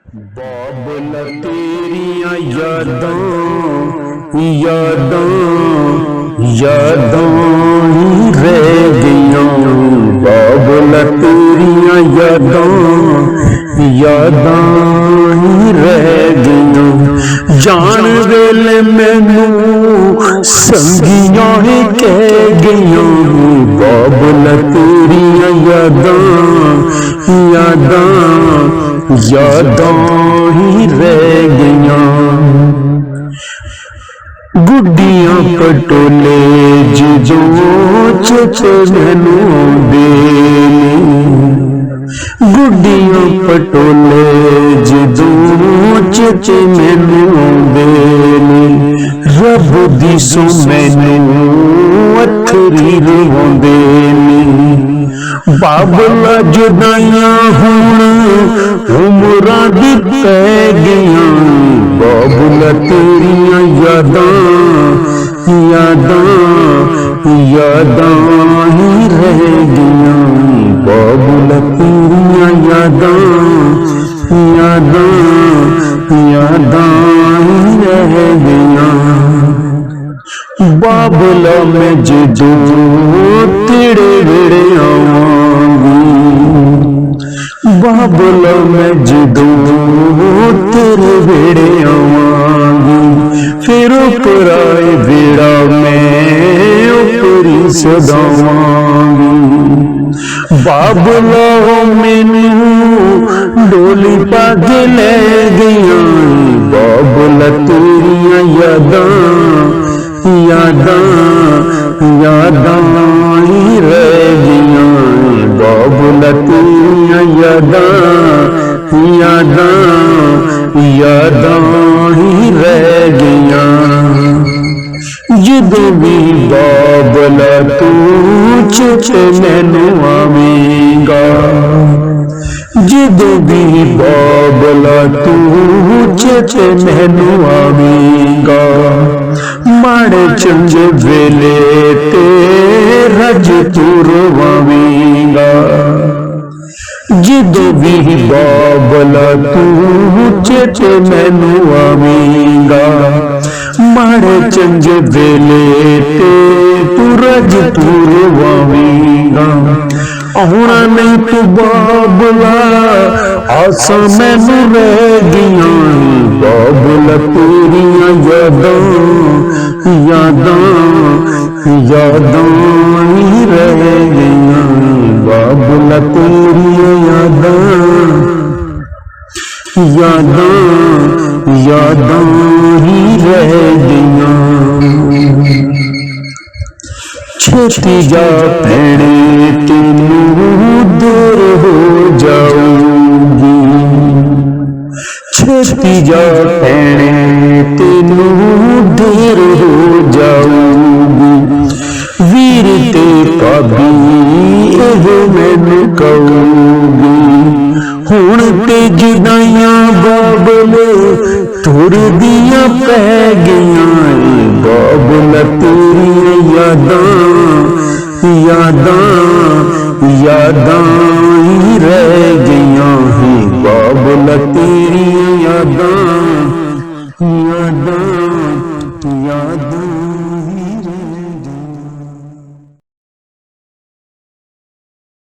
बाबला तेरिया यादां यादां यादां ही रह गईयां। बाबला तेरिया यादां यादां ही रह गईयां। जान वेले मैनू संगियां ही कह गईयां। बाबला तेरिया यादां यादां यादां ही रह गईयां। गुड्डियां पटोले जो चेचे मैनू दे, गुड्डियां पटोले जो चेचे मैनू दे। रब दी सो मैनू अथरी रवांदे ने। बाबला जुदाइयां हुण उमरां दी पै गईयां। बाबला तेरियां यादां यादां यादां ही रह गईयां। बाबला तेरियां यादां यादां यादां ही रह गईयां। बाबला मैं जदों तेरे वेड़े आवांगी। बाबला मैं जदों तेरे वेड़े आवांगी। फिर पराए वेड़ा मैं उपरी सदावांगी। बाबला मैनू डोली पग ले गईयां। बाबला तेरियां यादां यादां यादां ही रह गईयां। बाबला तेरियां यादां यादां यादां ही रह गईयां। जदों भी बाबला तू चेचे मैनू आवेगा। जदों भी बाबला तू चेचे मैनू आवेगा। माड़े चंगे वेले ते रज तू रवावेगा। जदों भी बाबला तू चेचे मैनू आवेगा। माड़े चंगे वेले ते तू रज तू रवावेगा। आउणा नहीं तू बाबला आसां मैनू रह गईयां। बाबला तेरियां यादां यादां यादां ही रह गईयां। बाबला तेरियां यादां यादां यादां ही रह गईयां। छेती जा भैणे तेनू दूर हो जाऊंगी। छेती जा भैणे तेनू दूर हो जाऊंगी। वीर ते भाभी एहो मैनू कहूंगी। हुण ते जुदाइयां बाबले तुर दियां पै गईयां। बाबला तेरियां यादां यादां यादां